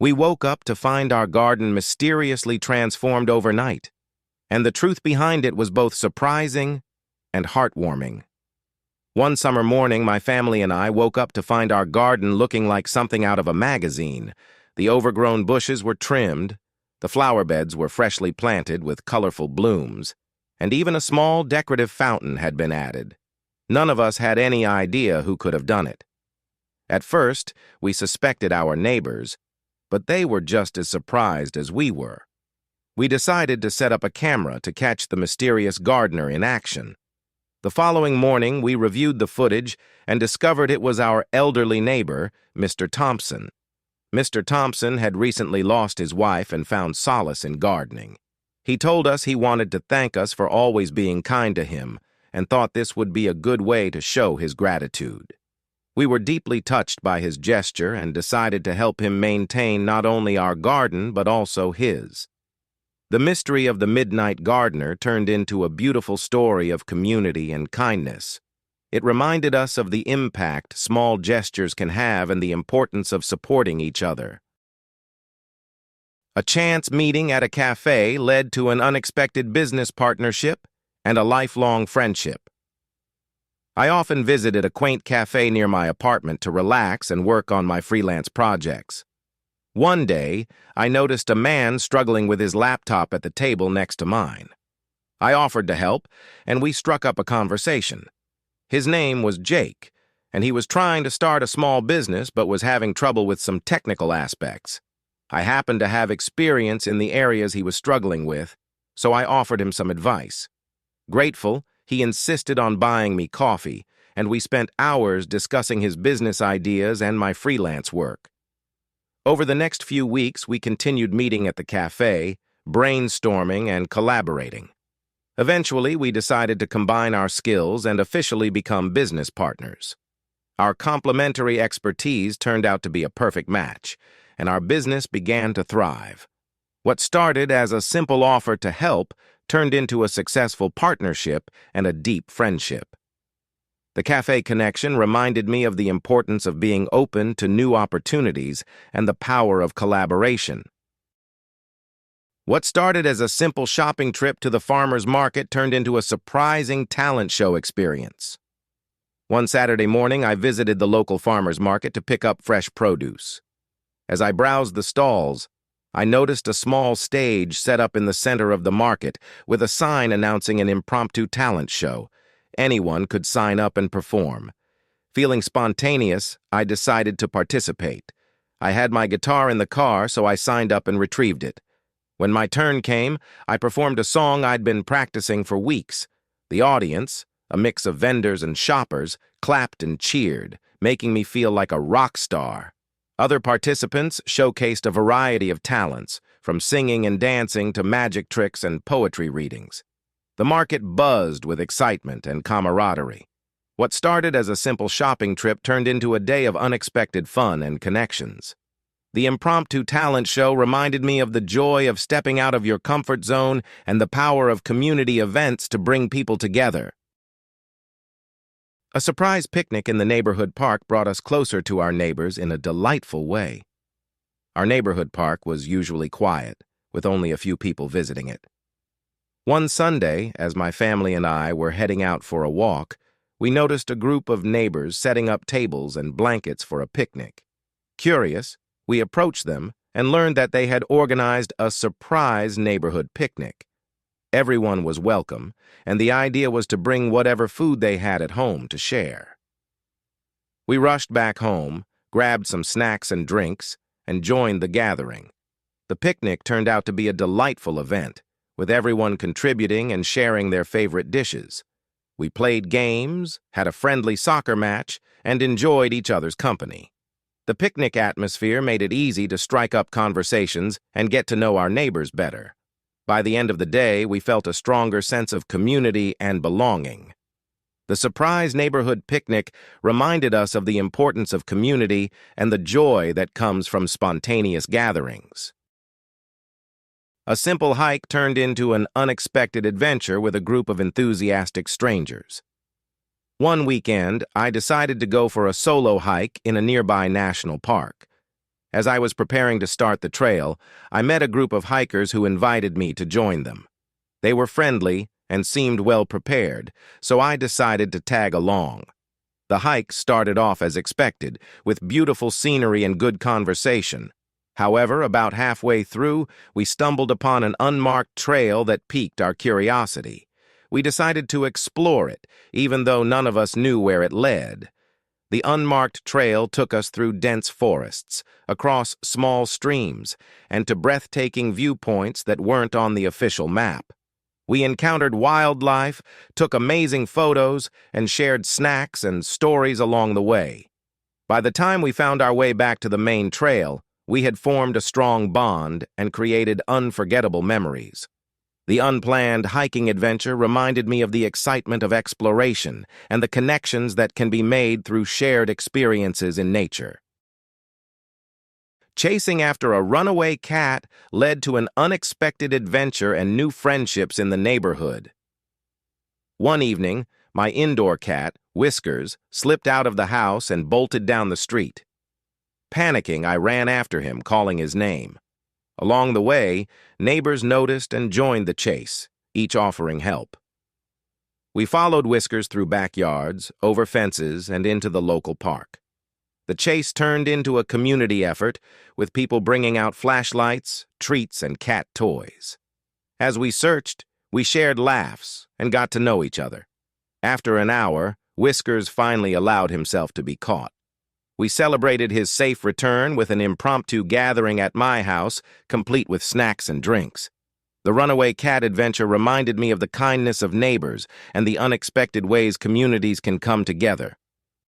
We woke up to find our garden mysteriously transformed overnight, and the truth behind it was both surprising and heartwarming. One summer morning, my family and I woke up to find our garden looking like something out of a magazine. The overgrown bushes were trimmed, the flower beds were freshly planted with colorful blooms, and even a small decorative fountain had been added. None of us had any idea who could have done it. At first, we suspected our neighbors, but they were just as surprised as we were. We decided to set up a camera to catch the mysterious gardener in action. The following morning, we reviewed the footage and discovered it was our elderly neighbor, Mr. Thompson. Mr. Thompson had recently lost his wife and found solace in gardening. He told us he wanted to thank us for always being kind to him and thought this would be a good way to show his gratitude. We were deeply touched by his gesture and decided to help him maintain not only our garden but also his. The mystery of the Midnight Gardener turned into a beautiful story of community and kindness. It reminded us of the impact small gestures can have and the importance of supporting each other. A chance meeting at a cafe led to an unexpected business partnership and a lifelong friendship. I often visited a quaint cafe near my apartment to relax and work on my freelance projects. One day, I noticed a man struggling with his laptop at the table next to mine. I offered to help, and we struck up a conversation. His name was Jake, and he was trying to start a small business but was having trouble with some technical aspects. I happened to have experience in the areas he was struggling with, so I offered him some advice. Grateful, he insisted on buying me coffee, and we spent hours discussing his business ideas and my freelance work. Over the next few weeks, we continued meeting at the cafe, brainstorming and collaborating. Eventually, we decided to combine our skills and officially become business partners. Our complementary expertise turned out to be a perfect match, and our business began to thrive. What started as a simple offer to help turned into a successful partnership and a deep friendship. The Café Connection reminded me of the importance of being open to new opportunities and the power of collaboration. What started as a simple shopping trip to the farmer's market turned into a surprising talent show experience. One Saturday morning, I visited the local farmer's market to pick up fresh produce. As I browsed the stalls, I noticed a small stage set up in the center of the market with a sign announcing an impromptu talent show. Anyone could sign up and perform. Feeling spontaneous, I decided to participate. I had my guitar in the car, so I signed up and retrieved it. When my turn came, I performed a song I'd been practicing for weeks. The audience, a mix of vendors and shoppers, clapped and cheered, making me feel like a rock star. Other participants showcased a variety of talents, from singing and dancing to magic tricks and poetry readings. The market buzzed with excitement and camaraderie. What started as a simple shopping trip turned into a day of unexpected fun and connections. The impromptu talent show reminded me of the joy of stepping out of your comfort zone and the power of community events to bring people together. A surprise picnic in the neighborhood park brought us closer to our neighbors in a delightful way. Our neighborhood park was usually quiet, with only a few people visiting it. One Sunday, as my family and I were heading out for a walk, we noticed a group of neighbors setting up tables and blankets for a picnic. Curious, we approached them and learned that they had organized a surprise neighborhood picnic. Everyone was welcome, and the idea was to bring whatever food they had at home to share. We rushed back home, grabbed some snacks and drinks, and joined the gathering. The picnic turned out to be a delightful event, with everyone contributing and sharing their favorite dishes. We played games, had a friendly soccer match, and enjoyed each other's company. The picnic atmosphere made it easy to strike up conversations and get to know our neighbors better. By the end of the day, we felt a stronger sense of community and belonging. The surprise neighborhood picnic reminded us of the importance of community and the joy that comes from spontaneous gatherings. A simple hike turned into an unexpected adventure with a group of enthusiastic strangers. One weekend, I decided to go for a solo hike in a nearby national park. As I was preparing to start the trail, I met a group of hikers who invited me to join them. They were friendly and seemed well prepared, so I decided to tag along. The hike started off as expected, with beautiful scenery and good conversation. However, about halfway through, we stumbled upon an unmarked trail that piqued our curiosity. We decided to explore it, even though none of us knew where it led. The unmarked trail took us through dense forests, across small streams, and to breathtaking viewpoints that weren't on the official map. We encountered wildlife, took amazing photos, and shared snacks and stories along the way. By the time we found our way back to the main trail, we had formed a strong bond and created unforgettable memories. The unplanned hiking adventure reminded me of the excitement of exploration and the connections that can be made through shared experiences in nature. Chasing after a runaway cat led to an unexpected adventure and new friendships in the neighborhood. One evening, my indoor cat, Whiskers, slipped out of the house and bolted down the street. Panicking, I ran after him, calling his name. Along the way, neighbors noticed and joined the chase, each offering help. We followed Whiskers through backyards, over fences, and into the local park. The chase turned into a community effort, with people bringing out flashlights, treats, and cat toys. As we searched, we shared laughs and got to know each other. After an hour, Whiskers finally allowed himself to be caught. We celebrated his safe return with an impromptu gathering at my house, complete with snacks and drinks. The Runaway Cat Adventure reminded me of the kindness of neighbors and the unexpected ways communities can come together.